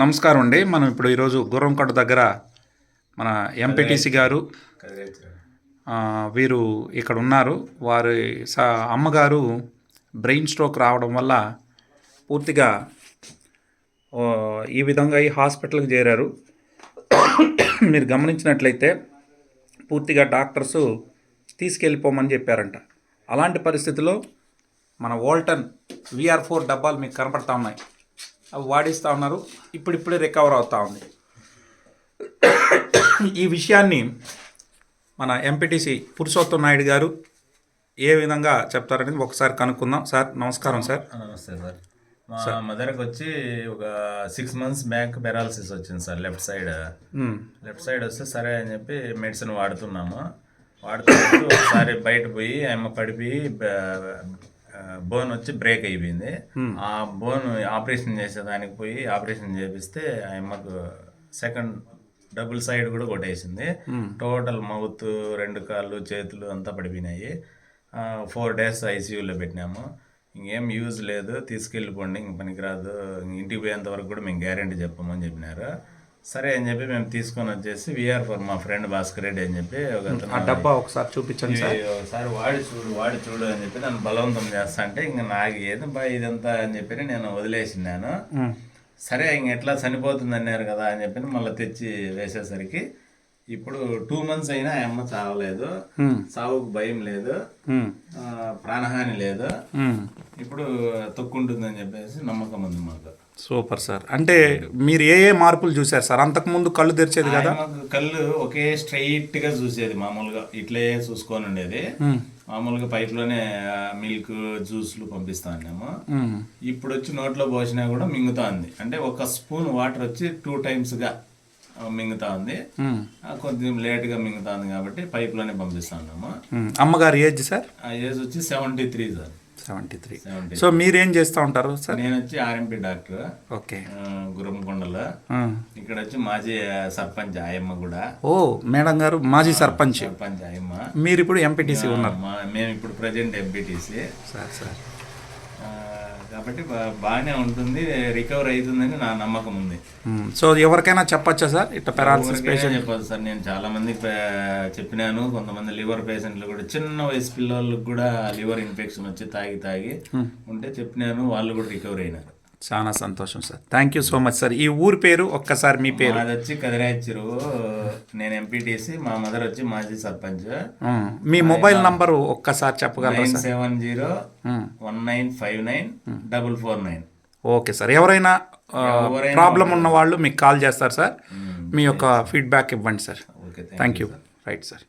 నమస్కారం అండి. మనం ఇప్పుడు ఈరోజు గుర్రంకొండ దగ్గర మన ఎంపీటీసీ గారు వీరు ఇక్కడ ఉన్నారు. వారి అమ్మగారు బ్రెయిన్ స్ట్రోక్ రావడం వల్ల పూర్తిగా ఈ విధంగా ఈ హాస్పిటల్కి చేరారు. మీరు గమనించినట్లయితే పూర్తిగా డాక్టర్సు తీసుకెళ్ళిపోమని చెప్పారంట. అలాంటి పరిస్థితుల్లో మన వోల్టన్ VR4 డబ్బాలు మీకు కనపడతా ఉన్నాయి. అవి వాడిస్తూ ఉన్నారు. ఇప్పుడిప్పుడే రికవర్ అవుతూ ఉంది. ఈ విషయాన్ని మన ఎంపీటీసీ పురుషోత్తం నాయుడు గారు ఏ విధంగా చెప్తారనేది ఒకసారి కనుక్కుందాం. సార్ నమస్కారం. సార్ నమస్తే సార్. మా మదర్కి వచ్చి ఒక 6 months బ్యాక్ పెరాలసిస్ వచ్చింది సార్. లెఫ్ట్ సైడ్ వస్తే సరే అని చెప్పి మెడిసిన్ వాడుతున్నాము. వాడుతున్నప్పుడు ఒకసారి బయట పోయి ఆమె పడిపోయి బోన్ వచ్చి బ్రేక్ అయిపోయింది. ఆ బోన్ ఆపరేషన్ చేసేదానికి పోయి ఆపరేషన్ చేపిస్తే ఆయమ్మకు సెకండ్ డబుల్ సైడ్ కూడా కొట్టేసింది. టోటల్ మౌత్, 2 కాళ్ళు, చేతులు అంతా పడిపోయినాయి. 4 days ICUలో పెట్టినాము. ఇంకేం యూజ్ లేదు, తీసుకెళ్ళిపోండి, ఇంక పనికిరాదు, ఇంటికి పోయేంత వరకు కూడా మేము గ్యారెంటీ చెప్పమని చెప్పినారు. సరే అని చెప్పి మేము తీసుకొని వచ్చేసి VR4 మా ఫ్రెండ్ భాస్కర్ రెడ్డి అని చెప్పి ఆ డబ్బా ఒకసారి చూపించండి సార్. ఒకసారి వాడి చూడు అని చెప్పి నన్ను బలవంతం చేస్తా అంటే ఇంకా నాకు ఏదో బా ఇదంతా అని చెప్పి నేను వదిలేసినాను. సరే ఇంక ఎట్లా చనిపోతుంది అన్నారు కదా అని చెప్పి మళ్ళీ తెచ్చి వేసేసరికి ఇప్పుడు 2 months అయినా ఆ అమ్మ చావలేదు. చావుకు భయం లేదు, ప్రాణహాని లేదు. ఇప్పుడు తొక్కుంటుందని చెప్పేసి నమ్మకం ఉంది మాకు. Super sir. అంటే మీరు ఏ మార్పులు చూసారు సార్? అంతకుముందు కళ్ళు తెరిచేది కదా? కళ్ళు ఒకే స్ట్రైట్ గా చూసేది, మామూలుగా ఇట్లే చూసుకొని ఉండేది. మామూలుగా పైప్లోనే మిల్క్, జ్యూస్లు పంపిస్తా ఉన్నాము. ఇప్పుడు వచ్చి నోట్లో పోసినా కూడా మింగుతా ఉంది. అంటే 1 spoon వాటర్ వచ్చి 2 times గా మింగుతా ఉంది. కొంచెం లేట్గా మింగుతా ఉంది కాబట్టి పైప్లోనే పంపిస్తా ఉన్నాము. అమ్మగారి ఏజ్ సార్? ఏజ్ వచ్చి 73 సార్. 73. సో మీరేం చేస్తూ ఉంటారు సార్? నేను వచ్చి RMP డాక్టర్. ఓకే. గుర్రంకొండలో. ఇక్కడ వచ్చి మాజీ సర్పంచ్ ఆయమ్మ కూడా. ఓ మేడం గారు మాజీ సర్పంచ్ ఆయమ్మ. మీరు ఇప్పుడు ఎంపీటీసీ ఉన్నారు? మేము ఇప్పుడు ప్రజెంట్ ఎంపీటీసీ సార్. కాబట్టి బాగానే ఉంటుంది, రికవర్ అవుతుందని నా నమ్మకం ఉంది. సో ఎవరికైనా చెప్పచ్చా సార్ ఇట్లా పెరాలసిస్ పేషెంట్? చెప్పదు సార్. నేను చాలా మందికి చెప్పినాను. కొంతమంది లివర్ పేషెంట్లు కూడా, చిన్న వయసు పిల్లలకు కూడా లివర్ ఇన్ఫెక్షన్ వచ్చి తాగి ఉంటే చెప్పినాను, వాళ్ళు కూడా రికవర్ అయినారు. చాలా సంతోషం sir. Thank you so much sir. ఈ ఊరు పేరు ఒక్కసారి మీ పేరు? అది వచ్చి కదిరాయిచెరు. నేను ఎంపీటీసీ, మా మదర్ వచ్చి మాజీ సర్పంచ్. మీ మొబైల్ నంబర్ ఒక్కసారి చెప్పగలరా? 9701959449. Okay sir. ఎవరైనా ప్రాబ్లం ఉన్న వాళ్ళు మీకు కాల్ చేస్తారు సార్. మీ యొక్క ఫీడ్బ్యాక్ ఇవ్వండి sir. Thank you. Right sir.